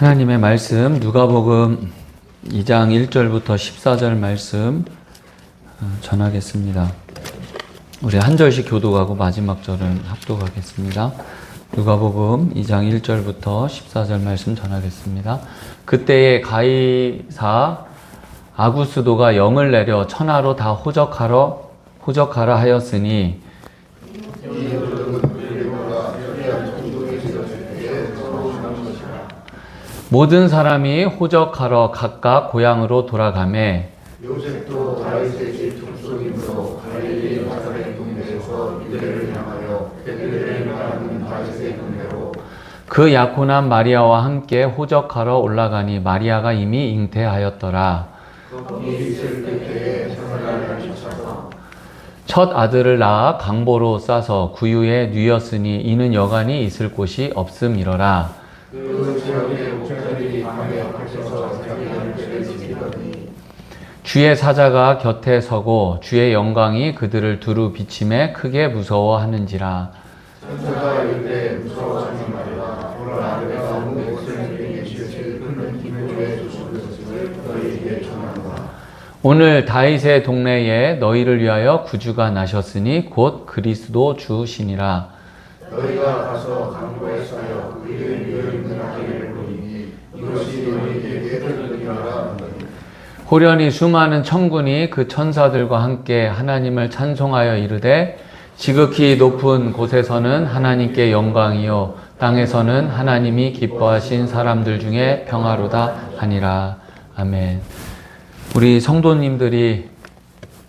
하나님의 말씀 누가복음 2장 1절부터 14절 말씀 전하겠습니다. 우리 한 절씩 교독하고 마지막 절은 합독하겠습니다. 누가복음 2장 1절부터 14절 말씀 전하겠습니다. 그때에 가이사 아구스도가 영을 내려 천하로 다 호적하라 하였으니 모든 사람이 호적하러 각각 고향으로 돌아가매 요셉도 다윗의 집 족속이므로 갈릴리 나사렛 동네에서 유대를 향하여 베들레헴이라는 다윗의 동네로 그 약혼한 마리아와 함께 호적하러 올라가니 마리아가 이미 잉태하였더라. 거기 있을 때에 사마리아를 쫓아서 첫 아들을 낳아 강보로 싸서 구유에 뉘었으니 이는 여간이 있을 곳이 없음이러라. 그 지역의 목자들이 밤에 갇혀서 자기 형제를 지키더니 주의 사자가 곁에 서고 주의 영광이 그들을 두루 비침에 크게 무서워하는지라. 천사가 이르되 무서워하지 말라. 보라 내가 온 백성에게 주실 큰 기쁨의 소식을 너희에게 전한다. 오늘 다윗의 동네에 너희를 위하여 구주가 나셨으니 곧 그리스도 주시니라. 너희가 가서 강보에 쌓여 그의 뉘어 있는 아기를 보이니 이것이 너희에게 들으리라 하더니 호련히 수많은 천군이 그 천사들과 함께 하나님을 찬송하여 이르되 지극히 높은 곳에서는 하나님께 영광이요 땅에서는 하나님이 기뻐하신 사람들 중에 평화로다 하니라. 아멘. 우리 성도님들이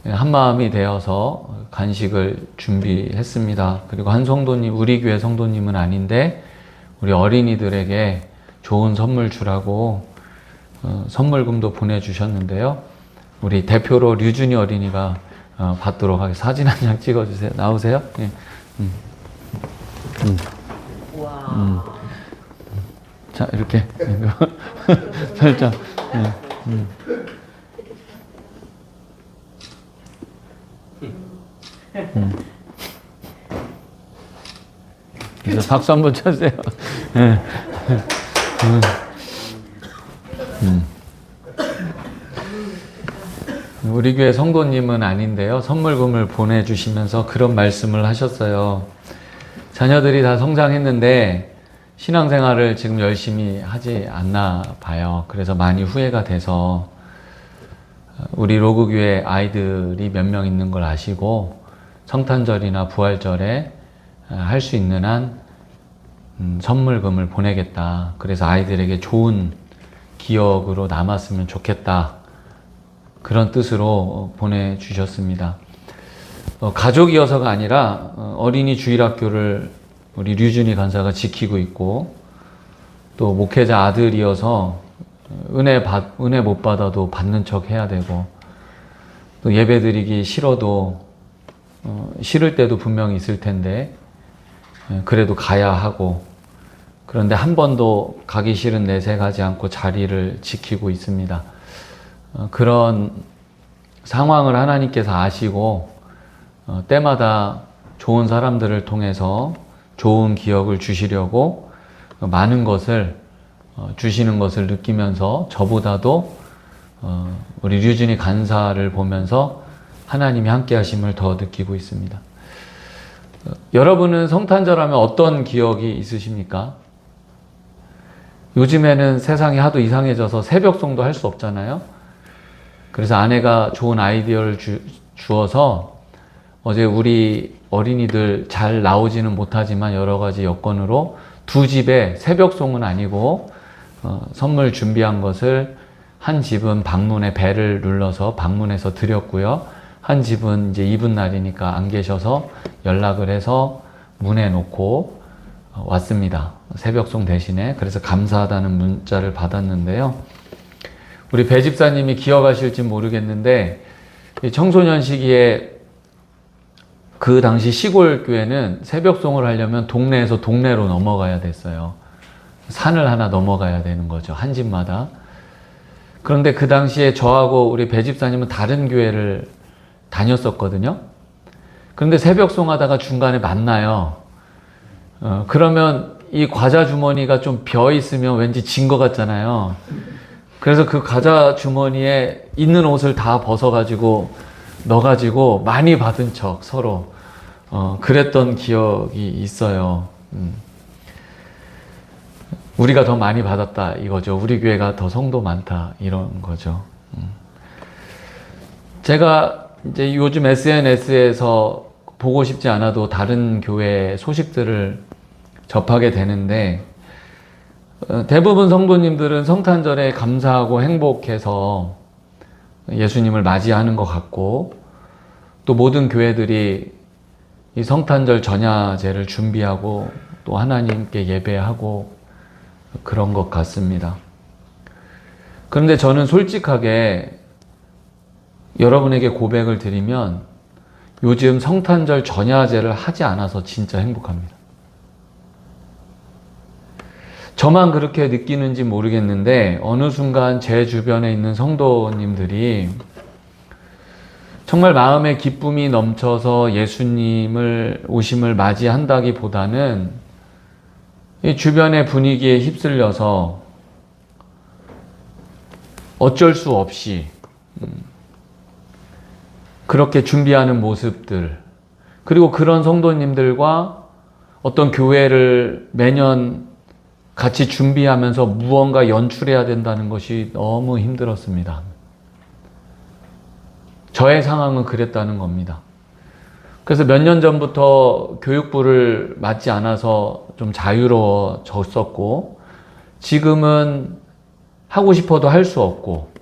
한마음이 되어서 간식을 준비했습니다. 그리고 한 성도님, 우리 교회 성도님은 아닌데 우리 어린이들에게 좋은 선물 주라고 선물금도 보내주셨는데요. 우리 대표로 류준이 어린이가 받도록 하겠습니다. 사진 한 장 찍어주세요. 나오세요? 예. 자, 이렇게 살짝. 그래서 박수 한번 쳐주세요. 우리 교회 성도님은 아닌데요. 선물금을 보내주시면서 그런 말씀을 하셨어요. 자녀들이 다 성장했는데 신앙생활을 지금 열심히 하지 않나 봐요. 그래서 많이 후회가 돼서 우리 로그교회 아이들이 몇 명 있는 걸 아시고 성탄절이나 부활절에 할 수 있는 한 선물금을 보내겠다. 그래서 아이들에게 좋은 기억으로 남았으면 좋겠다. 그런 뜻으로 보내주셨습니다. 가족이어서가 아니라 어린이 주일학교를 우리 류준이 간사가 지키고 있고 또 목회자 아들이어서 은혜 못 받아도 받는 척 해야 되고 또 예배 드리기 싫어도 싫을 때도 분명히 있을 텐데 그래도 가야 하고 그런데 한 번도 가기 싫은 내색 하지 않고 자리를 지키고 있습니다. 그런 상황을 하나님께서 아시고 때마다 좋은 사람들을 통해서 좋은 기억을 주시려고 많은 것을 주시는 것을 느끼면서 저보다도 우리 류준이 간사를 보면서 하나님이 함께 하심을 더 느끼고 있습니다. 여러분은 성탄절 하면 어떤 기억이 있으십니까? 요즘에는 세상이 하도 이상해져서 새벽송도 할 수 없잖아요. 그래서 아내가 좋은 아이디어를 주어서 어제 우리 어린이들 잘 나오지는 못하지만 여러 가지 여건으로 두 집에 새벽송은 아니고 선물 준비한 것을 한 집은 방문에 벨을 눌러서 방문해서 드렸고요. 한 집은 이제 이분 날이니까 안 계셔서 연락을 해서 문에 놓고 왔습니다. 새벽송 대신에. 그래서 감사하다는 문자를 받았는데요. 우리 배 집사님이 기억하실지 모르겠는데 청소년 시기에 그 당시 시골 교회는 새벽송을 하려면 동네에서 동네로 넘어가야 됐어요. 산을 하나 넘어가야 되는 거죠. 한 집마다. 그런데 그 당시에 저하고 우리 배 집사님은 다른 교회를 다녔었거든요. 그런데 새벽송 하다가 중간에 만나요. 그러면 이 과자 주머니가 좀 비어 있으면 왠지 진 것 같잖아요. 그래서 그 과자 주머니에 있는 옷을 다 벗어가지고 넣어가지고 많이 받은 척 서로 그랬던 기억이 있어요. 우리가 더 많이 받았다 이거죠. 우리 교회가 더 성도 많다 이런 거죠. 제가 이제 요즘 SNS에서 보고 싶지 않아도 다른 교회 소식들을 접하게 되는데 대부분 성도님들은 성탄절에 감사하고 행복해서 예수님을 맞이하는 것 같고 또 모든 교회들이 이 성탄절 전야제를 준비하고 또 하나님께 예배하고 그런 것 같습니다. 그런데 저는 솔직하게 여러분에게 고백을 드리면 요즘 성탄절 전야제를 하지 않아서 진짜 행복합니다. 저만 그렇게 느끼는지 모르겠는데 어느 순간 제 주변에 있는 성도님들이 정말 마음에 기쁨이 넘쳐서 예수님을 오심을 맞이한다기보다는 이 주변의 분위기에 휩쓸려서 어쩔 수 없이 그렇게 준비하는 모습들, 그리고 그런 성도님들과 어떤 교회를 매년 같이 준비하면서 무언가 연출해야 된다는 것이 너무 힘들었습니다. 저의 상황은 그랬다는 겁니다. 그래서 몇 년 전부터 교육부를 맡지 않아서 좀 자유로워졌었고, 지금은 하고 싶어도 할 수 없고,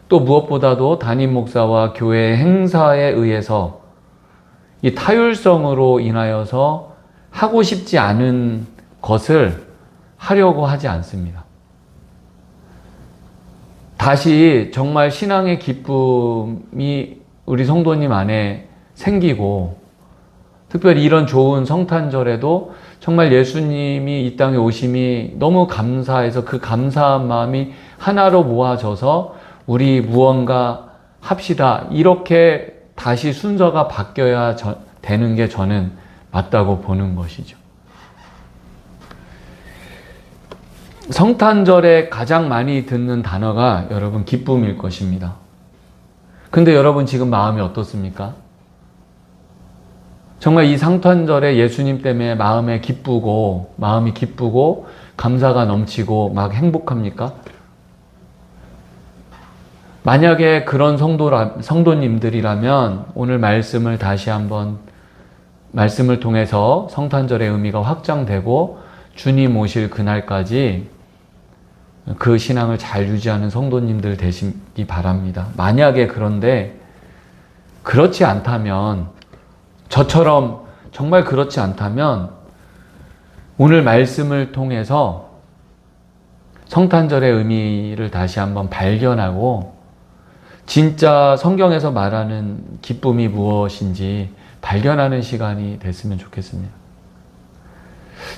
또 무엇보다도 담임 목사와 교회 행사에 의해서 이 타율성으로 인하여서 하고 싶지 않은 것을 하려고 하지 않습니다. 다시 정말 신앙의 기쁨이 우리 성도님 안에 생기고, 특별히 이런 좋은 성탄절에도 정말 예수님이 이 땅에 오심이 너무 감사해서 그 감사한 마음이 하나로 모아져서 우리 무언가 합시다, 이렇게 다시 순서가 바뀌어야 되는 게 저는 맞다고 보는 것이죠. 성탄절에 가장 많이 듣는 단어가 여러분 기쁨일 것입니다. 근데 여러분 지금 마음이 어떻습니까? 정말 이 성탄절에 예수님 때문에 마음이 기쁘고 감사가 넘치고 막 행복합니까? 만약에 그런 성도님들이라면 오늘 말씀을 다시 한번 말씀을 통해서 성탄절의 의미가 확장되고 주님 오실 그날까지 그 신앙을 잘 유지하는 성도님들 되시기 바랍니다. 만약에 그런데 그렇지 않다면, 저처럼 정말 그렇지 않다면 오늘 말씀을 통해서 성탄절의 의미를 다시 한번 발견하고 진짜 성경에서 말하는 기쁨이 무엇인지 발견하는 시간이 됐으면 좋겠습니다.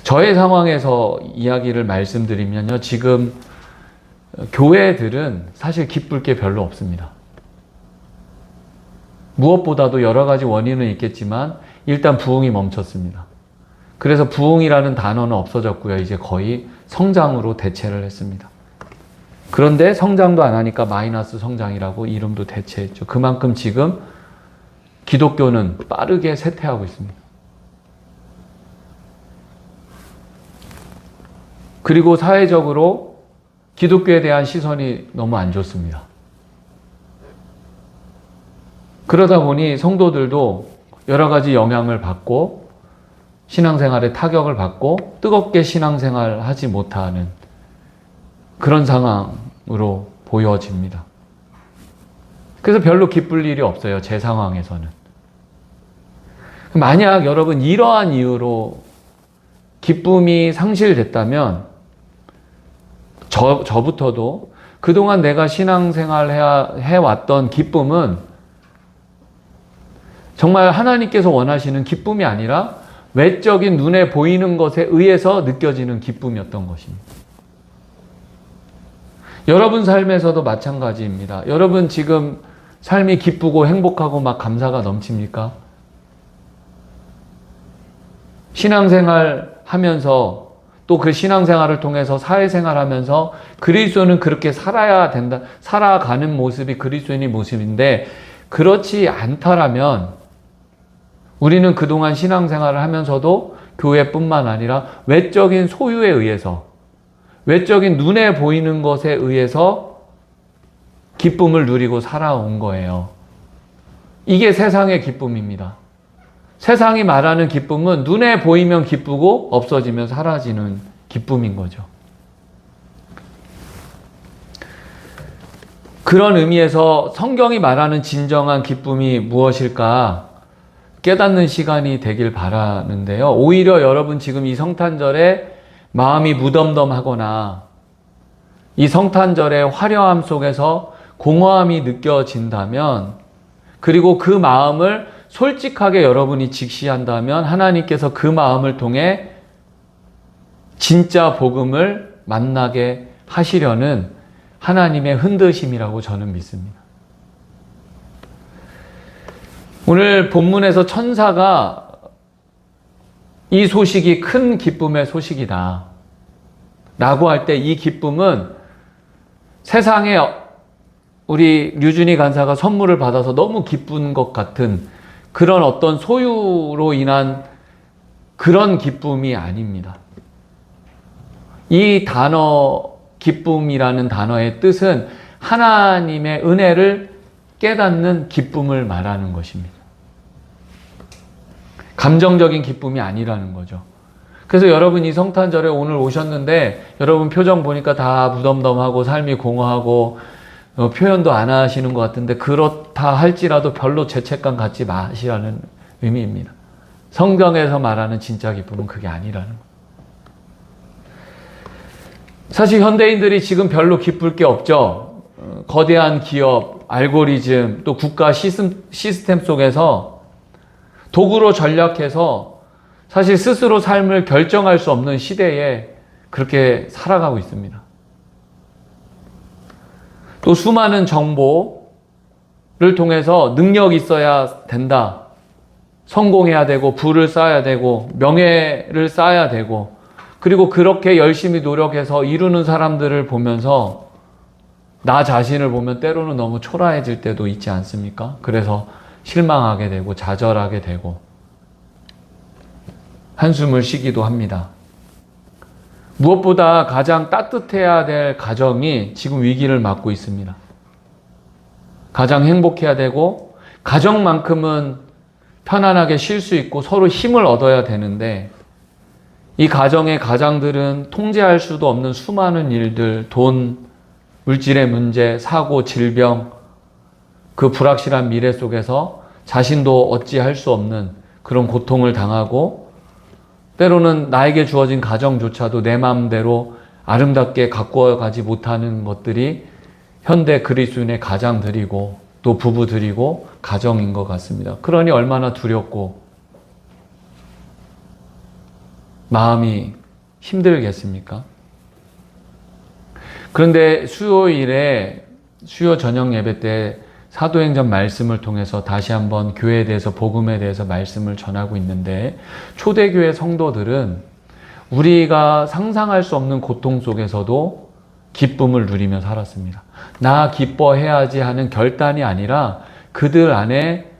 저의 상황에서 이야기를 말씀드리면요, 지금 교회들은 사실 기쁠 게 별로 없습니다. 무엇보다도 여러 가지 원인은 있겠지만 일단 부흥이 멈췄습니다. 그래서 부흥이라는 단어는 없어졌고요. 이제 거의 성장으로 대체를 했습니다. 그런데 성장도 안 하니까 마이너스 성장이라고 이름도 대체했죠. 그만큼 지금 기독교는 빠르게 쇠퇴하고 있습니다. 그리고 사회적으로 기독교에 대한 시선이 너무 안 좋습니다. 그러다 보니 성도들도 여러 가지 영향을 받고 신앙생활에 타격을 받고 뜨겁게 신앙생활 하지 못하는 그런 상황으로 보여집니다. 그래서 별로 기쁠 일이 없어요. 제 상황에서는. 만약 여러분 이러한 이유로 기쁨이 상실됐다면 저부터도 그동안 내가 신앙생활 해왔던 기쁨은 정말 하나님께서 원하시는 기쁨이 아니라 외적인 눈에 보이는 것에 의해서 느껴지는 기쁨이었던 것입니다. 여러분 삶에서도 마찬가지입니다. 여러분 지금 삶이 기쁘고 행복하고 막 감사가 넘칩니까? 신앙생활 하면서 또 그 신앙생활을 통해서 사회생활하면서 그리스도는 그렇게 살아야 된다, 살아가는 모습이 그리스도인의 모습인데, 그렇지 않다라면 우리는 그동안 신앙생활을 하면서도 교회뿐만 아니라 외적인 소유에 의해서, 외적인 눈에 보이는 것에 의해서 기쁨을 누리고 살아온 거예요. 이게 세상의 기쁨입니다. 세상이 말하는 기쁨은 눈에 보이면 기쁘고 없어지면 사라지는 기쁨인 거죠. 그런 의미에서 성경이 말하는 진정한 기쁨이 무엇일까 깨닫는 시간이 되길 바라는데요. 오히려 여러분 지금 이 성탄절에 마음이 무덤덤하거나 이 성탄절의 화려함 속에서 공허함이 느껴진다면, 그리고 그 마음을 솔직하게 여러분이 직시한다면 하나님께서 그 마음을 통해 진짜 복음을 만나게 하시려는 하나님의 흔드심이라고 저는 믿습니다. 오늘 본문에서 천사가 이 소식이 큰 기쁨의 소식이다 라고 할 때, 이 기쁨은 세상에 우리 류준희 간사가 선물을 받아서 너무 기쁜 것 같은 그런 어떤 소유로 인한 그런 기쁨이 아닙니다. 이 단어, 기쁨이라는 단어의 뜻은 하나님의 은혜를 깨닫는 기쁨을 말하는 것입니다. 감정적인 기쁨이 아니라는 거죠. 그래서 여러분 이 성탄절에 오늘 오셨는데 여러분 표정 보니까 다 무덤덤하고 삶이 공허하고 표현도 안 하시는 것 같은데, 그렇다 할지라도 별로 죄책감 갖지 마시라는 의미입니다. 성경에서 말하는 진짜 기쁨은 그게 아니라는 거예요. 사실 현대인들이 지금 별로 기쁠 게 없죠. 거대한 기업, 알고리즘, 또 국가 시스템 속에서 도구로 전략해서 사실 스스로 삶을 결정할 수 없는 시대에 그렇게 살아가고 있습니다. 또 수많은 정보를 통해서 능력이 있어야 된다, 성공해야 되고 부를 쌓아야 되고 명예를 쌓아야 되고, 그리고 그렇게 열심히 노력해서 이루는 사람들을 보면서 나 자신을 보면 때로는 너무 초라해질 때도 있지 않습니까? 그래서 실망하게 되고 좌절하게 되고 한숨을 쉬기도 합니다. 무엇보다 가장 따뜻해야 될 가정이 지금 위기를 맞고 있습니다. 가장 행복해야 되고 가정만큼은 편안하게 쉴 수 있고 서로 힘을 얻어야 되는데, 이 가정의 가장들은 통제할 수도 없는 수많은 일들, 돈, 물질의 문제, 사고, 질병, 그 불확실한 미래 속에서 자신도 어찌할 수 없는 그런 고통을 당하고, 때로는 나에게 주어진 가정조차도 내 마음대로 아름답게 가꾸어 가지 못하는 것들이 현대 그리스도인의 가장들이고 또 부부들이고 가정인 것 같습니다. 그러니 얼마나 두렵고 마음이 힘들겠습니까? 그런데 수요일에 수요 저녁 예배 때 사도행전 말씀을 통해서 다시 한번 교회에 대해서, 복음에 대해서 말씀을 전하고 있는데, 초대교회 성도들은 우리가 상상할 수 없는 고통 속에서도 기쁨을 누리며 살았습니다. 나 기뻐해야지 하는 결단이 아니라 그들 안에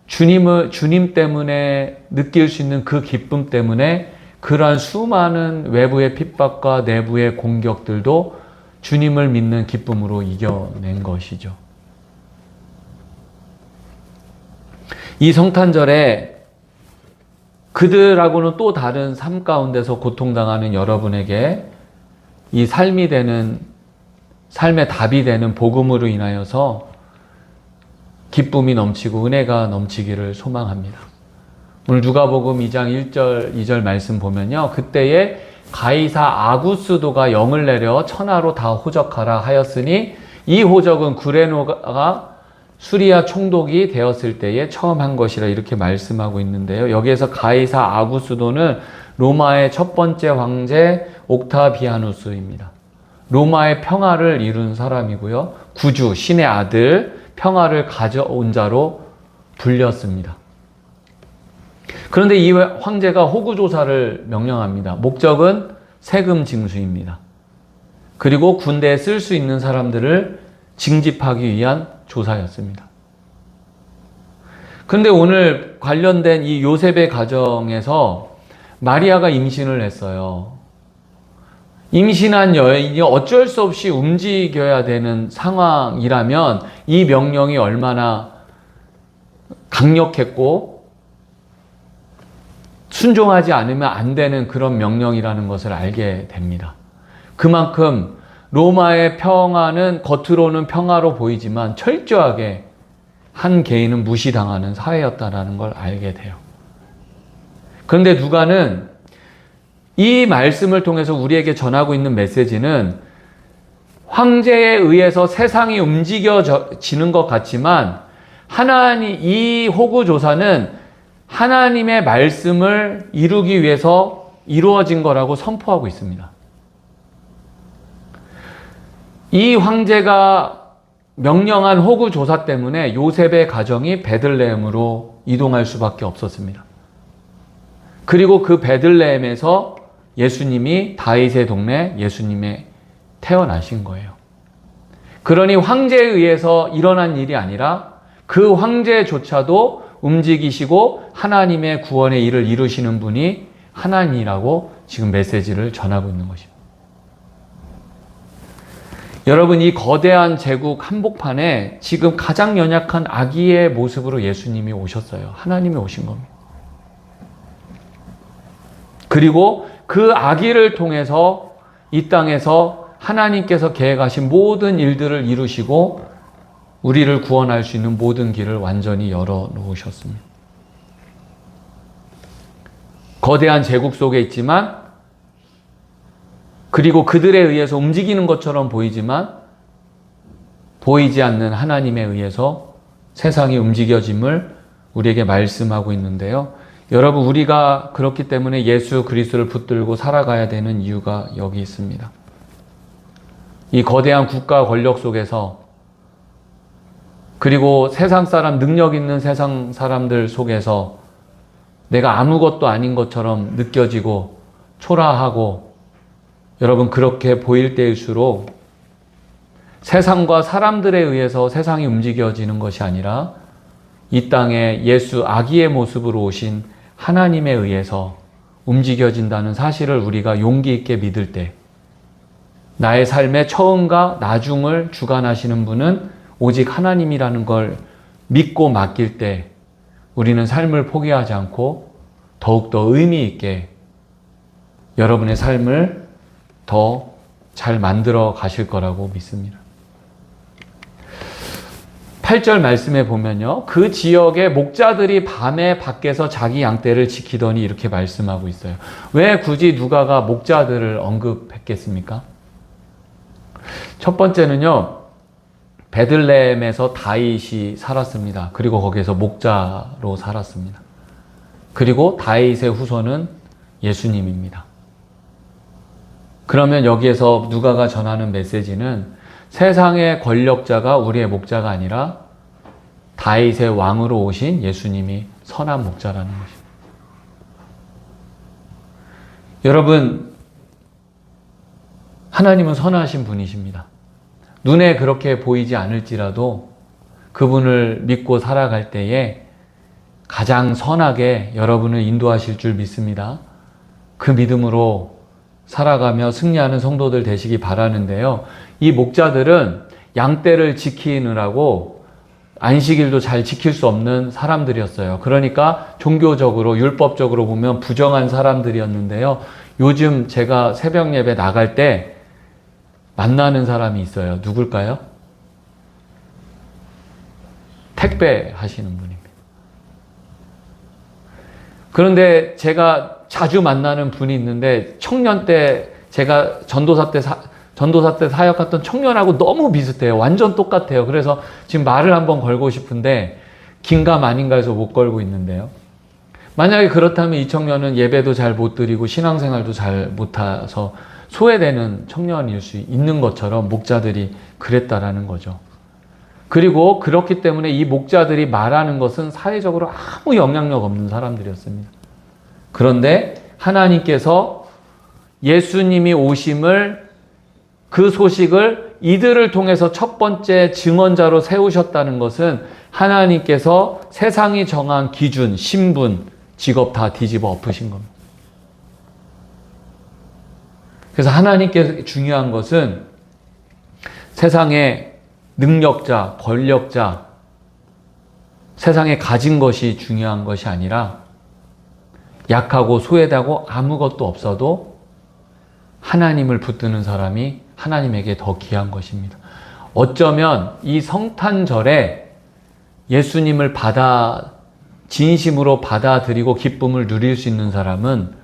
주님 때문에 느낄 수 있는 그 기쁨 때문에 그러한 수많은 외부의 핍박과 내부의 공격들도 주님을 믿는 기쁨으로 이겨낸 것이죠. 이 성탄절에 그들하고는 또 다른 삶 가운데서 고통당하는 여러분에게 이 삶이 되는, 삶의 답이 되는 복음으로 인하여서 기쁨이 넘치고 은혜가 넘치기를 소망합니다. 오늘 누가복음 2장 1절 2절 말씀 보면요, 그때에 가이사 아구스도가 영을 내려 천하로 다 호적하라 하였으니 이 호적은 구레노가 수리아 총독이 되었을 때에 처음 한 것이라, 이렇게 말씀하고 있는데요. 여기에서 가이사 아구스도는 로마의 첫 번째 황제 옥타비아누스입니다. 로마의 평화를 이룬 사람이고요, 구주, 신의 아들, 평화를 가져온 자로 불렸습니다. 그런데 이 황제가 호구조사를 명령합니다. 목적은 세금 징수입니다. 그리고 군대에 쓸 수 있는 사람들을 징집하기 위한 조사였습니다. 그런데 오늘 관련된 이 요셉의 가정에서 마리아가 임신을 했어요. 임신한 여인이 어쩔 수 없이 움직여야 되는 상황이라면 이 명령이 얼마나 강력했고 순종하지 않으면 안 되는 그런 명령이라는 것을 알게 됩니다. 그만큼 로마의 평화는 겉으로는 평화로 보이지만 철저하게 한 개인은 무시당하는 사회였다는 걸 알게 돼요. 그런데 누가는 이 말씀을 통해서 우리에게 전하고 있는 메시지는 황제에 의해서 세상이 움직여지는 것 같지만 이 호구조사는 하나님의 말씀을 이루기 위해서 이루어진 거라고 선포하고 있습니다. 이 황제가 명령한 호구조사 때문에 요셉의 가정이 베들레헴으로 이동할 수밖에 없었습니다. 그리고 그 베들레헴에서 예수님이 다윗의 동네 예수님의 태어나신 거예요. 그러니 황제에 의해서 일어난 일이 아니라 그 황제조차도 움직이시고 하나님의 구원의 일을 이루시는 분이 하나님이라고 지금 메시지를 전하고 있는 것입니다. 여러분, 이 거대한 제국 한복판에 지금 가장 연약한 아기의 모습으로 예수님이 오셨어요. 하나님이 오신 겁니다. 그리고 그 아기를 통해서 이 땅에서 하나님께서 계획하신 모든 일들을 이루시고 우리를 구원할 수 있는 모든 길을 완전히 열어놓으셨습니다. 거대한 제국 속에 있지만 그리고 그들에 의해서 움직이는 것처럼 보이지만 보이지 않는 하나님에 의해서 세상이 움직여짐을 우리에게 말씀하고 있는데요. 여러분, 우리가 그렇기 때문에 예수 그리스도를 붙들고 살아가야 되는 이유가 여기 있습니다. 이 거대한 국가 권력 속에서 그리고 세상 사람, 능력 있는 세상 사람들 속에서 내가 아무것도 아닌 것처럼 느껴지고 초라하고 여러분, 그렇게 보일 때일수록 세상과 사람들에 의해서 세상이 움직여지는 것이 아니라 이 땅에 예수 아기의 모습으로 오신 하나님에 의해서 움직여진다는 사실을 우리가 용기 있게 믿을 때 나의 삶의 처음과 나중을 주관하시는 분은 오직 하나님이라는 걸 믿고 맡길 때 우리는 삶을 포기하지 않고 더욱더 의미 있게 여러분의 삶을 더 잘 만들어 가실 거라고 믿습니다. 8절 말씀에 보면요. 그 지역의 목자들이 밤에 밖에서 자기 양떼를 지키더니 이렇게 말씀하고 있어요. 왜 굳이 누가가 목자들을 언급했겠습니까? 첫 번째는요. 베들레헴에서 다윗이 살았습니다. 그리고 거기에서 목자로 살았습니다. 그리고 다윗의 후손은 예수님입니다. 그러면 여기에서 누가가 전하는 메시지는 세상의 권력자가 우리의 목자가 아니라 다윗의 왕으로 오신 예수님이 선한 목자라는 것입니다. 여러분, 하나님은 선하신 분이십니다. 눈에 그렇게 보이지 않을지라도 그분을 믿고 살아갈 때에 가장 선하게 여러분을 인도하실 줄 믿습니다. 그 믿음으로 살아가며 승리하는 성도들 되시기 바라는데요. 이 목자들은 양떼를 지키느라고 안식일도 잘 지킬 수 없는 사람들이었어요. 그러니까 종교적으로 율법적으로 보면 부정한 사람들이었는데요. 요즘 제가 새벽 예배 나갈 때 만나는 사람이 있어요. 누굴까요? 택배 하시는 분입니다. 그런데 제가 자주 만나는 분이 있는데 청년 때 제가 전도사 때 사역했던 청년하고 너무 비슷해요. 완전 똑같아요. 그래서 지금 말을 한번 걸고 싶은데 긴가 아닌가 해서 못 걸고 있는데요. 만약에 그렇다면 이 청년은 예배도 잘 못 드리고 신앙생활도 잘 못해서 소외되는 청년일 수 있는 것처럼 목자들이 그랬다라는 거죠. 그리고 그렇기 때문에 이 목자들이 말하는 것은 사회적으로 아무 영향력 없는 사람들이었습니다. 그런데 하나님께서 예수님이 오심을, 그 소식을 이들을 통해서 첫 번째 증언자로 세우셨다는 것은 하나님께서 세상이 정한 기준, 신분, 직업 다 뒤집어 엎으신 겁니다. 그래서 하나님께 중요한 것은 세상의 능력자, 권력자, 세상에 가진 것이 중요한 것이 아니라 약하고 소외되고 아무것도 없어도 하나님을 붙드는 사람이 하나님에게 더 귀한 것입니다. 어쩌면 이 성탄절에 예수님을 진심으로 받아들이고 기쁨을 누릴 수 있는 사람은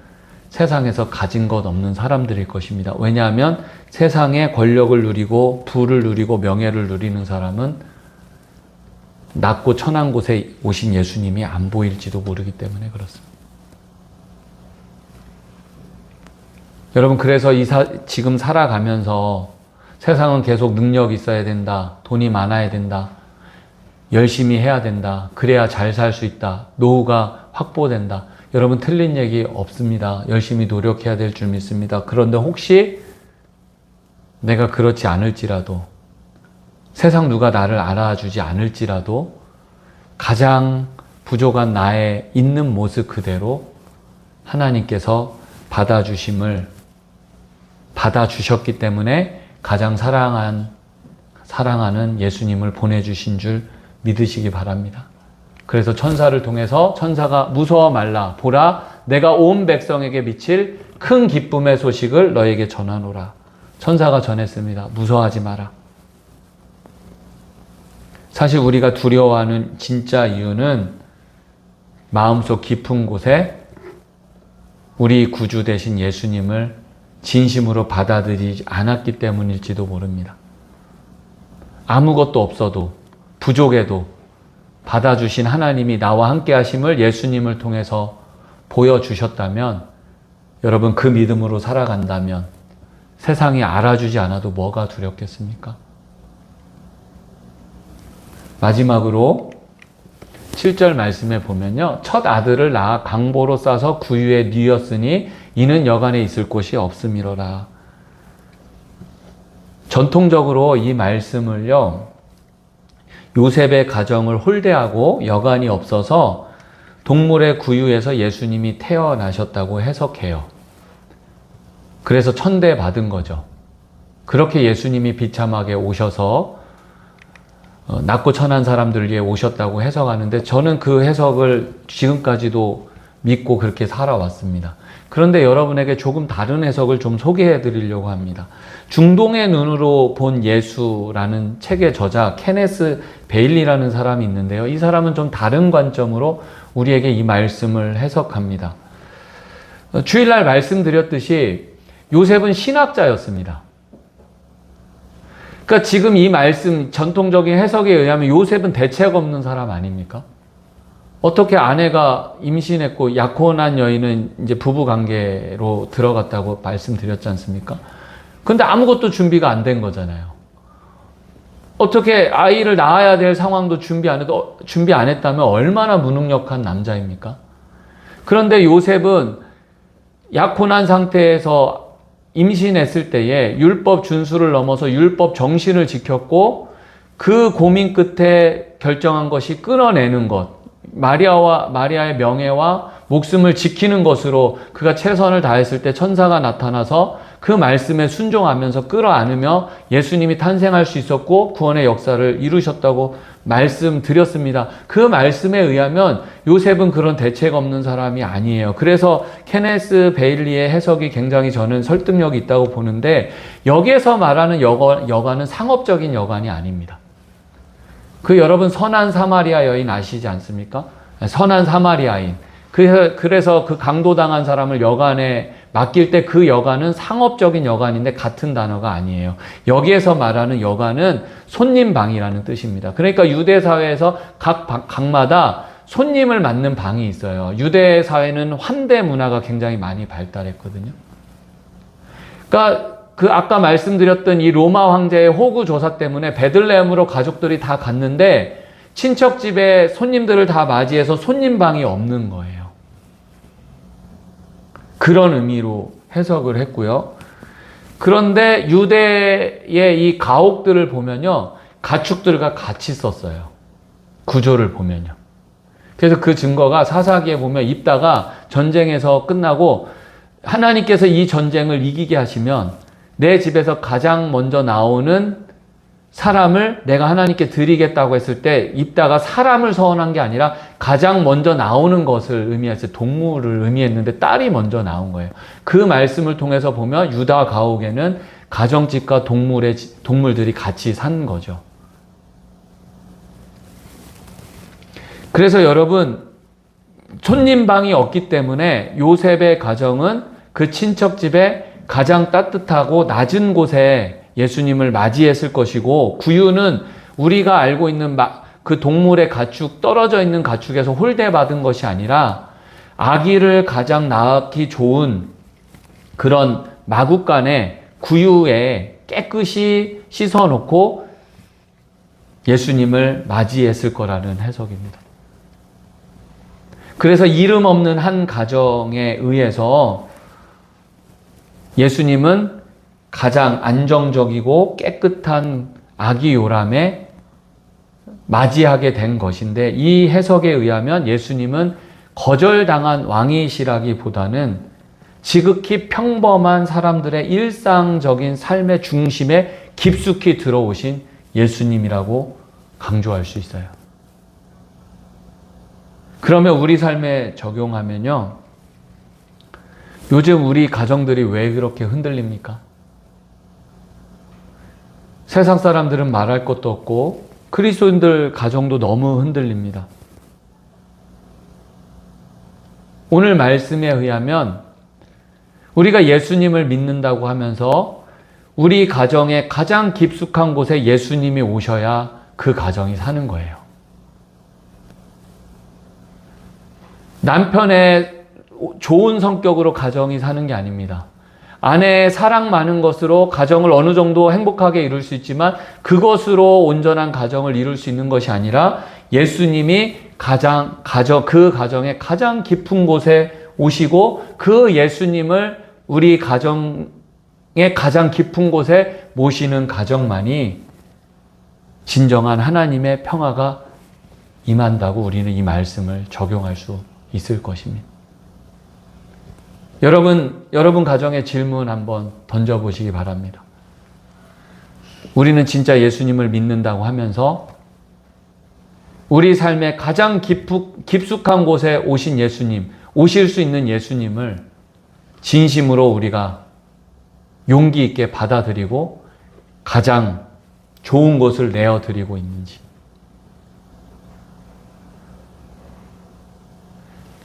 세상에서 가진 것 없는 사람들일 것입니다. 왜냐하면 세상의 권력을 누리고 부를 누리고 명예를 누리는 사람은 낮고 천한 곳에 오신 예수님이 안 보일지도 모르기 때문에 그렇습니다. 여러분, 그래서 지금 살아가면서 세상은 계속 능력이 있어야 된다, 돈이 많아야 된다, 열심히 해야 된다, 그래야 잘 살 수 있다, 노후가 확보된다. 여러분, 틀린 얘기 없습니다. 열심히 노력해야 될 줄 믿습니다. 그런데 혹시 내가 그렇지 않을지라도, 세상 누가 나를 알아주지 않을지라도 가장 부족한 나의 있는 모습 그대로 하나님께서 받아주셨기 때문에 가장 사랑하는 예수님을 보내주신 줄 믿으시기 바랍니다. 그래서 천사를 통해서 천사가 무서워 말라, 보라, 내가 온 백성에게 미칠 큰 기쁨의 소식을 너에게 전하노라. 천사가 전했습니다. 무서워하지 마라. 사실 우리가 두려워하는 진짜 이유는 마음속 깊은 곳에 우리 구주 되신 예수님을 진심으로 받아들이지 않았기 때문일지도 모릅니다. 아무것도 없어도, 부족해도 받아주신 하나님이 나와 함께 하심을 예수님을 통해서 보여주셨다면, 여러분, 그 믿음으로 살아간다면 세상이 알아주지 않아도 뭐가 두렵겠습니까? 마지막으로 7절 말씀에 보면요, 첫 아들을 낳아 강보로 싸서 구유에 뉘었으니 이는 여간에 있을 곳이 없음이로라. 전통적으로 이 말씀을요, 요셉의 가정을 홀대하고 여간이 없어서 동물의 구유에서 예수님이 태어나셨다고 해석해요. 그래서 천대받은 거죠. 그렇게 예수님이 비참하게 오셔서 낮고 천한 사람들 위해 오셨다고 해석하는데, 저는 그 해석을 지금까지도 믿고 그렇게 살아왔습니다. 그런데 여러분에게 조금 다른 해석을 좀 소개해 드리려고 합니다. 중동의 눈으로 본 예수라는 책의 저자 케네스 베일리라는 사람이 있는데요. 이 사람은 좀 다른 관점으로 우리에게 이 말씀을 해석합니다. 주일날 말씀드렸듯이 요셉은 신학자였습니다. 그러니까 지금 이 말씀, 전통적인 해석에 의하면 요셉은 대책 없는 사람 아닙니까? 어떻게 아내가 임신했고 약혼한 여인은 이제 부부 관계로 들어갔다고 말씀드렸지 않습니까? 근데 아무것도 준비가 안 된 거잖아요. 어떻게 아이를 낳아야 될 상황도 준비 안 했다면 얼마나 무능력한 남자입니까? 그런데 요셉은 약혼한 상태에서 임신했을 때에 율법 준수를 넘어서 율법 정신을 지켰고, 그 고민 끝에 결정한 것이 끊어내는 것, 마리아의 명예와 목숨을 지키는 것으로 그가 최선을 다했을 때 천사가 나타나서 그 말씀에 순종하면서 끌어안으며 예수님이 탄생할 수 있었고 구원의 역사를 이루셨다고 말씀드렸습니다. 그 말씀에 의하면 요셉은 그런 대책 없는 사람이 아니에요. 그래서 케네스 베일리의 해석이 굉장히 저는 설득력이 있다고 보는데, 여기에서 말하는 여관은 상업적인 여관이 아닙니다. 여러분 선한 사마리아 여인 아시지 않습니까? 선한 사마리아인. 그래서 그 강도당한 사람을 여관에 맡길 때 그 여관은 상업적인 여관인데 같은 단어가 아니에요. 여기에서 말하는 여관은 손님방이라는 뜻입니다. 그러니까 유대 사회에서 각마다 손님을 맞는 방이 있어요. 유대 사회는 환대 문화가 굉장히 많이 발달했거든요. 그러니까 아까 말씀드렸던 이 로마 황제의 호구 조사 때문에 베들레헴으로 가족들이 다 갔는데 친척 집에 손님들을 다 맞이해서 손님방이 없는 거예요. 그런 의미로 해석을 했고요. 그런데 유대의 이 가옥들을 보면요, 가축들과 같이 썼어요. 구조를 보면요. 그래서 그 증거가 사사기에 보면 입다가 전쟁에서 끝나고 하나님께서 이 전쟁을 이기게 하시면 내 집에서 가장 먼저 나오는 사람을 내가 하나님께 드리겠다고 했을 때 입다가 사람을 서원한 게 아니라 가장 먼저 나오는 것을 의미했어요. 동물을 의미했는데 딸이 먼저 나온 거예요. 그 말씀을 통해서 보면 유다 가옥에는 가정집과 동물들이 같이 산 거죠. 그래서 여러분, 손님방이 없기 때문에 요셉의 가정은 그 친척집에 가장 따뜻하고 낮은 곳에 예수님을 맞이했을 것이고, 구유는 우리가 알고 있는 그 동물의 가축, 떨어져 있는 가축에서 홀대받은 것이 아니라 아기를 가장 낳기 좋은 그런 마구간에 구유에 깨끗이 씻어놓고 예수님을 맞이했을 거라는 해석입니다. 그래서 이름 없는 한 가정에 의해서 예수님은 가장 안정적이고 깨끗한 아기 요람에 맞이하게 된 것인데, 이 해석에 의하면 예수님은 거절당한 왕이시라기보다는 지극히 평범한 사람들의 일상적인 삶의 중심에 깊숙이 들어오신 예수님이라고 강조할 수 있어요. 그러면 우리 삶에 적용하면요, 요즘 우리 가정들이 왜 그렇게 흔들립니까? 세상 사람들은 말할 것도 없고 그리스도인들 가정도 너무 흔들립니다. 오늘 말씀에 의하면 우리가 예수님을 믿는다고 하면서 우리 가정의 가장 깊숙한 곳에 예수님이 오셔야 그 가정이 사는 거예요. 남편의 좋은 성격으로 가정이 사는 게 아닙니다. 아내의 사랑 많은 것으로 가정을 어느 정도 행복하게 이룰 수 있지만 그것으로 온전한 가정을 이룰 수 있는 것이 아니라 예수님이 그 가정의 가장 깊은 곳에 오시고 그 예수님을 우리 가정의 가장 깊은 곳에 모시는 가정만이 진정한 하나님의 평화가 임한다고 우리는 이 말씀을 적용할 수 있을 것입니다. 여러분 가정에 질문 한번 던져보시기 바랍니다. 우리는 진짜 예수님을 믿는다고 하면서 우리 삶의 가장 깊숙한 곳에 오신 예수님, 오실 수 있는 예수님을 진심으로 우리가 용기 있게 받아들이고 가장 좋은 곳을 내어드리고 있는지.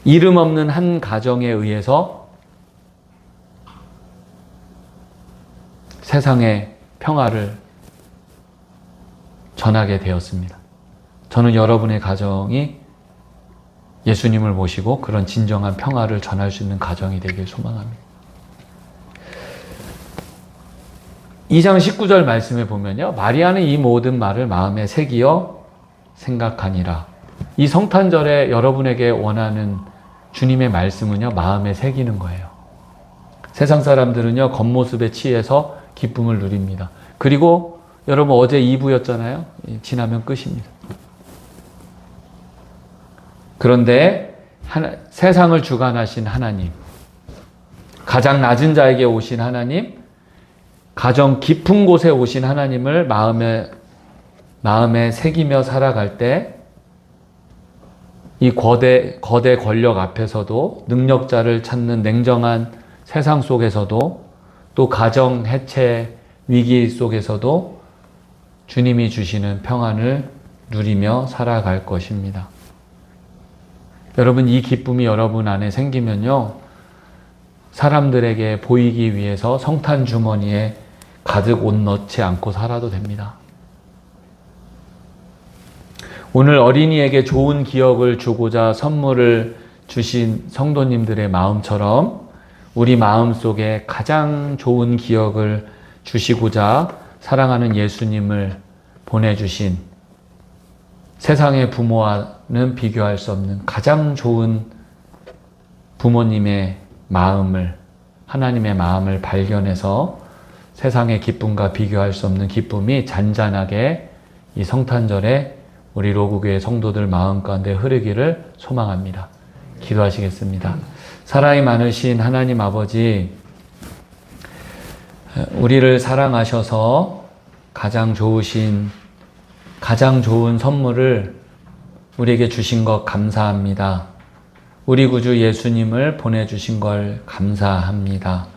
이름 없는 한 가정에 의해서 세상의 평화를 전하게 되었습니다. 저는 여러분의 가정이 예수님을 모시고 그런 진정한 평화를 전할 수 있는 가정이 되길 소망합니다. 2장 19절 말씀에 보면요, 마리아는 이 모든 말을 마음에 새기어 생각하니라. 이 성탄절에 여러분에게 원하는 주님의 말씀은요, 마음에 새기는 거예요. 세상 사람들은요, 겉모습에 취해서 기쁨을 누립니다. 그리고 여러분 어제 2부였잖아요. 지나면 끝입니다. 그런데 세상을 주관하신 하나님, 가장 낮은 자에게 오신 하나님, 가정 깊은 곳에 오신 하나님을 마음에 새기며 살아갈 때 이 거대 권력 앞에서도, 능력자를 찾는 냉정한 세상 속에서도, 또 가정 해체 위기 속에서도 주님이 주시는 평안을 누리며 살아갈 것입니다. 여러분, 이 기쁨이 여러분 안에 생기면요, 사람들에게 보이기 위해서 성탄 주머니에 가득 옷 넣지 않고 살아도 됩니다. 오늘 어린이에게 좋은 기억을 주고자 선물을 주신 성도님들의 마음처럼 우리 마음속에 가장 좋은 기억을 주시고자 사랑하는 예수님을 보내주신 세상의 부모와는 비교할 수 없는 가장 좋은 부모님의 마음을 하나님의 마음을 발견해서 세상의 기쁨과 비교할 수 없는 기쁨이 잔잔하게 이 성탄절에 우리 로구교회 성도들 마음 가운데 흐르기를 소망합니다. 기도하시겠습니다. 사랑이 많으신 하나님 아버지, 우리를 사랑하셔서 가장 좋은 선물을 우리에게 주신 것 감사합니다. 우리 구주 예수님을 보내주신 걸 감사합니다.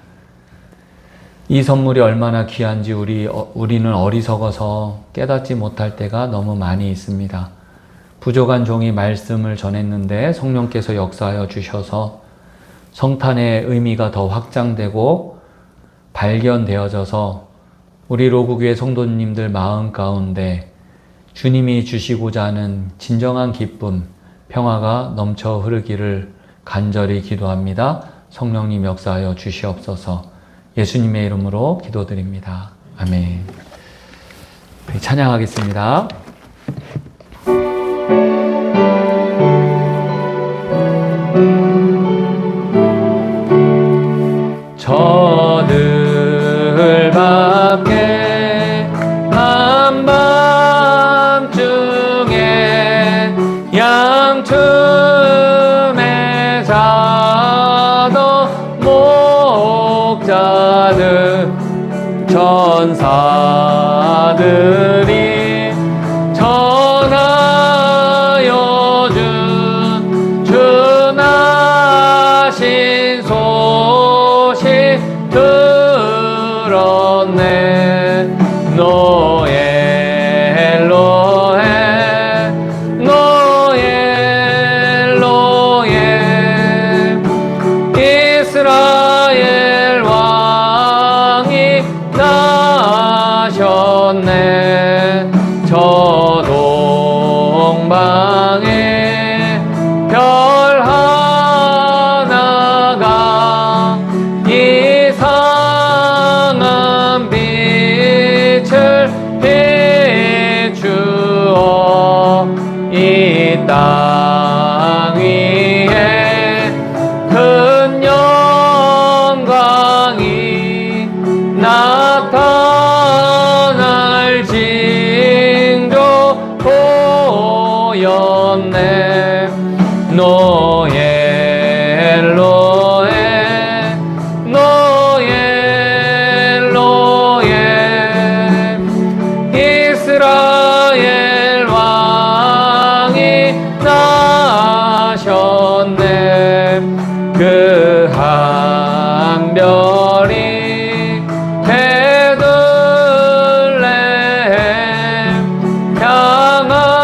이 선물이 얼마나 귀한지 우리는 어리석어서 깨닫지 못할 때가 너무 많이 있습니다. 부족한 종이 말씀을 전했는데 성령께서 역사하여 주셔서 성탄의 의미가 더 확장되고 발견되어져서 우리 로구교회 성도님들 마음 가운데 주님이 주시고자 하는 진정한 기쁨, 평화가 넘쳐 흐르기를 간절히 기도합니다. 성령님 역사하여 주시옵소서. 예수님의 이름으로 기도드립니다. 아멘. 찬양하겠습니다. 저들밖에 한밤중에 양춤에 자도 목자들 천사들이 전하여 준 주나신 소식 들었네. 노예 엘로헤 노예 엘로헤 이스라엘 왕이 나셨네. 저 동방에 별 하나가 이상한 빛을 비추어 이 땅 위에 큰 영광이 나타날 징조 보였네. 노예 엘로헤 노예 엘로헤 이스라엘 왕이 나셨네. 그 한 별이 베들레헴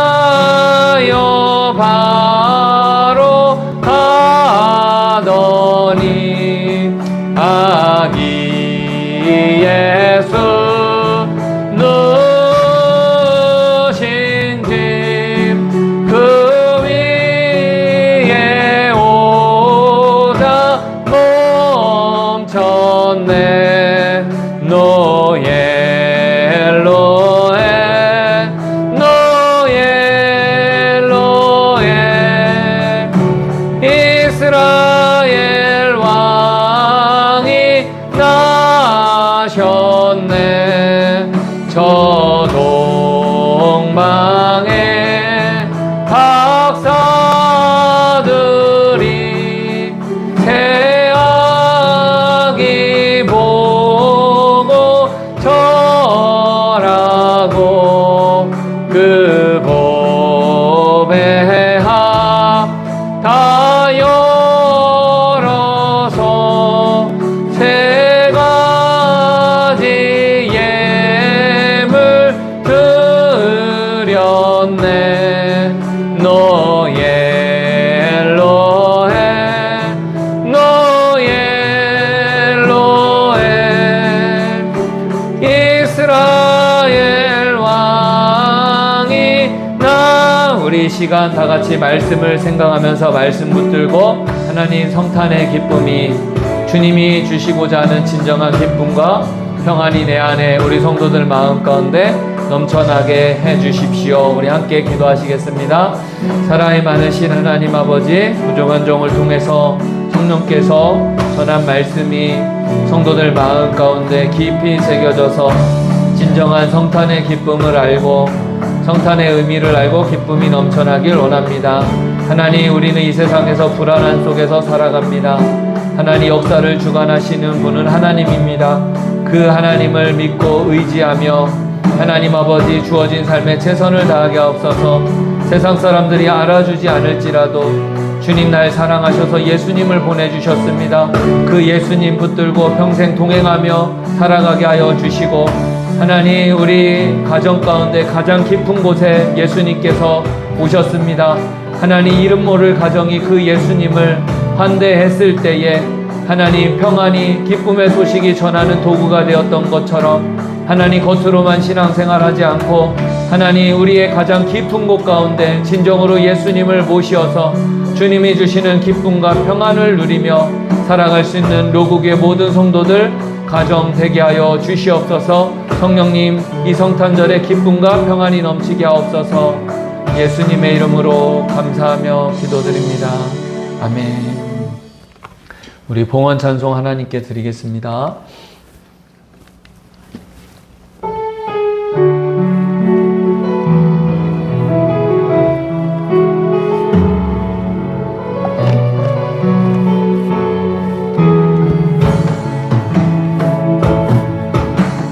향하여 바로 가더니 아기 예수 누신 집 그 위에 오다 멈췄네. 노예 엘로헤 노예 엘로헤 이스라엘 왕이 나셨네. 저 동방에 박사들이 새 아기 보고 절하고 그 보배합 다 열어서 세 가지 예물 드렸네. 노예 엘로헤 노예 엘로헤 이스라엘 왕이 우리 시간 다 같이 말씀을 생각하면서 말씀 붙들고 하나님 성탄의 기쁨이 주님이 주시고자 하는 진정한 기쁨과 평안이 내 안에 우리 성도들 마음 가운데 넘쳐나게 해주십시오. 우리 함께 기도하시겠습니다. 사랑이 많으신 하나님 아버지, 부족한 종을 통해서 성령께서 전한 말씀이 성도들 마음 가운데 깊이 새겨져서 진정한 성탄의 기쁨을 알고 성탄의 의미를 알고 기쁨이 넘쳐나길 원합니다. 하나님, 우리는 이 세상에서 불안한 속에서 살아갑니다. 하나님, 역사를 주관하시는 분은 하나님입니다. 그 하나님을 믿고 의지하며 하나님 아버지 주어진 삶에 최선을 다하게 하옵소서. 세상 사람들이 알아주지 않을지라도 주님 날 사랑하셔서 예수님을 보내주셨습니다. 그 예수님 붙들고 평생 동행하며 살아가게 하여 주시고, 하나님, 우리 가정 가운데 가장 깊은 곳에 예수님께서 오셨습니다. 하나님, 이름 모를 가정이 그 예수님을 환대했을 때에 하나님, 평안이 기쁨의 소식이 전하는 도구가 되었던 것처럼 하나님, 겉으로만 신앙생활하지 않고 하나님, 우리의 가장 깊은 곳 가운데 진정으로 예수님을 모시어서 주님이 주시는 기쁨과 평안을 누리며 살아갈 수 있는 로국의 모든 성도들 가정 되게 하여 주시옵소서. 성령님, 이 성탄절에 기쁨과 평안이 넘치게 하옵소서. 예수님의 이름으로 감사하며 기도드립니다. 아멘. 우리 봉헌 찬송 하나님께 드리겠습니다.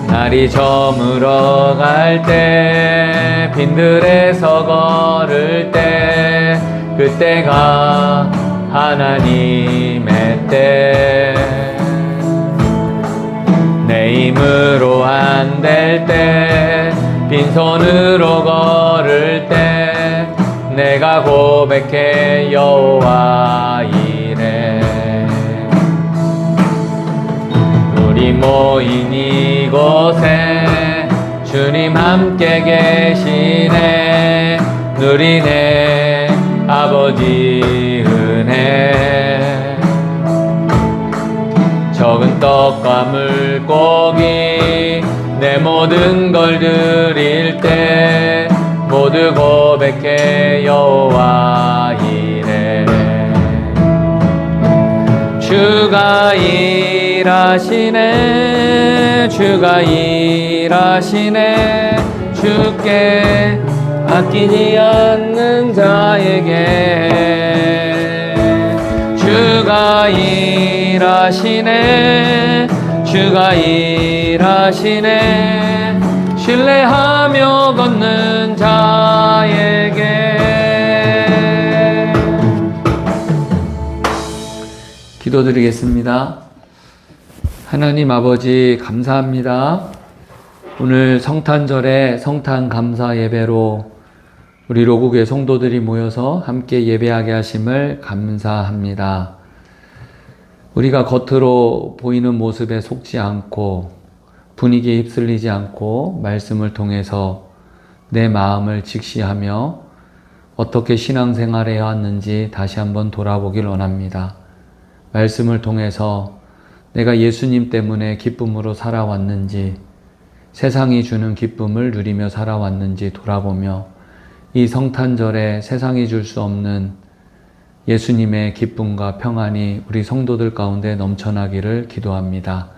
날이 저물어 갈 때, 빈들에서 걸을 때, 그때가 하나님의 때. 내 힘으로 안 될 때, 빈손으로 걸을 때, 내가 고백해 여호와 이래. 우리 모인 이곳에 주님 함께 계시네. 누리네 아버지 은혜. 적은 떡과 물고기 내 모든 걸 드릴 때 모두 고백해 여호와 이래. 주가 일하시네. 주가 일하시네. 주께 아끼지 않는 자에게 주가 일하시네. 주가 일하시네. 신뢰하며 걷는 자에게. 기도드리겠습니다. 하나님 아버지, 감사합니다. 오늘 성탄절에 성탄 감사 예배로 우리 로국의 성도들이 모여서 함께 예배하게 하심을 감사합니다. 우리가 겉으로 보이는 모습에 속지 않고 분위기에 휩쓸리지 않고 말씀을 통해서 내 마음을 직시하며 어떻게 신앙생활을 해왔는지 다시 한번 돌아보길 원합니다. 말씀을 통해서 내가 예수님 때문에 기쁨으로 살아왔는지, 세상이 주는 기쁨을 누리며 살아왔는지 돌아보며 이 성탄절에 세상이 줄 수 없는 예수님의 기쁨과 평안이 우리 성도들 가운데 넘쳐나기를 기도합니다.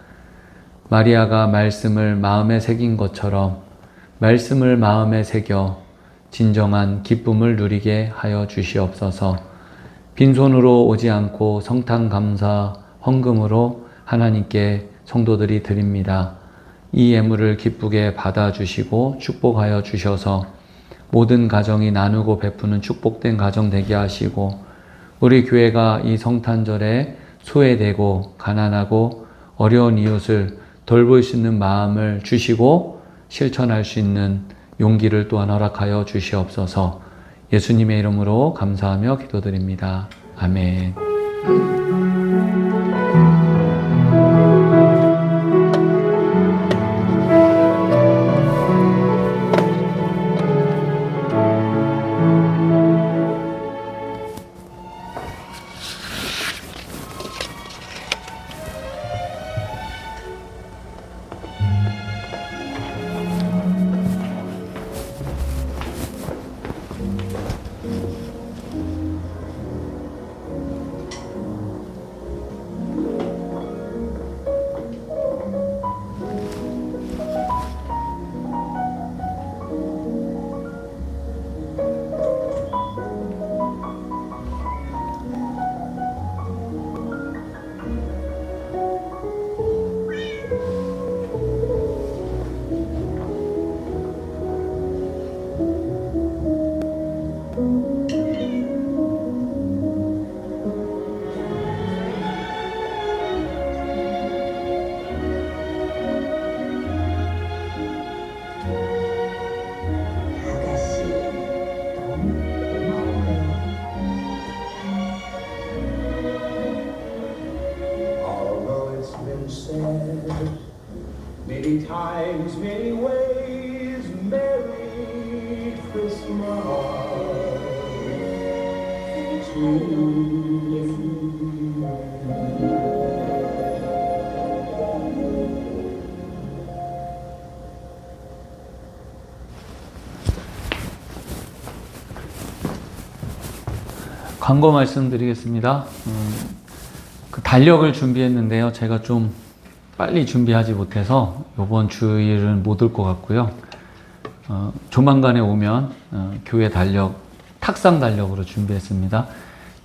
마리아가 말씀을 마음에 새긴 것처럼 말씀을 마음에 새겨 진정한 기쁨을 누리게 하여 주시옵소서. 빈손으로 오지 않고 성탄 감사 헌금으로 하나님께 성도들이 드립니다. 이 예물을 기쁘게 받아주시고 축복하여 주셔서 모든 가정이 나누고 베푸는 축복된 가정 되게 하시고, 우리 교회가 이 성탄절에 소외되고 가난하고 어려운 이웃을 돌볼 수 있는 마음을 주시고 실천할 수 있는 용기를 또한 허락하여 주시옵소서. 예수님의 이름으로 감사하며 기도드립니다. 아멘. Many times, many ways, Merry Christmas to you. 광고 말씀드리겠습니다. 그 달력을 준비했는데요. 제가 좀 빨리 준비하지 못해서 이번 주일은 못 올 것 같고요. 조만간에 오면 교회 달력, 탁상 달력으로 준비했습니다.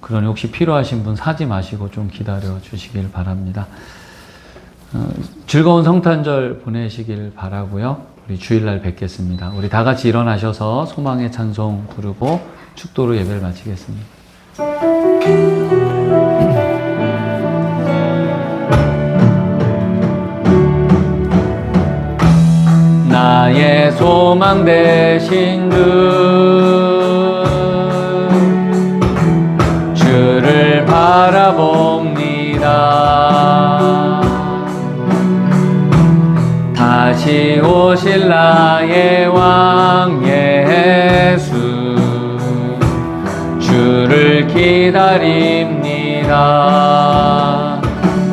그러니 혹시 필요하신 분 사지 마시고 좀 기다려 주시길 바랍니다. 즐거운 성탄절 보내시길 바라고요. 우리 주일날 뵙겠습니다. 우리 다 같이 일어나셔서 소망의 찬송 부르고 축도로 예배를 마치겠습니다. 나의 소망 되신 주를 바라봅니다. 다시 오실 나의 왕 예수 주를 기다립니다.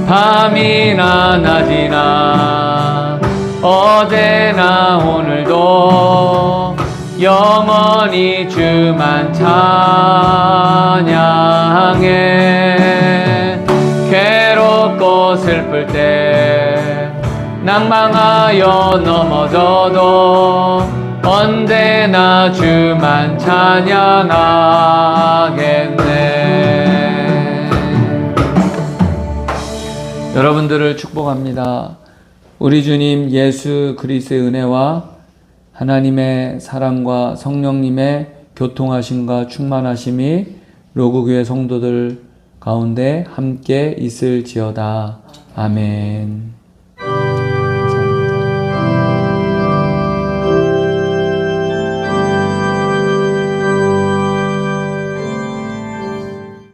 밤이나 낮이나 어제나 오늘도 영원히 주만 찬양해. 괴롭고 슬플 때 낭망하여 넘어져도 언제나 주만 찬양하겠네. 여러분들을 축복합니다. 우리 주님 예수 그리스도의 은혜와 하나님의 사랑과 성령님의 교통하심과 충만하심이 로그교회 성도들 가운데 함께 있을지어다. 아멘.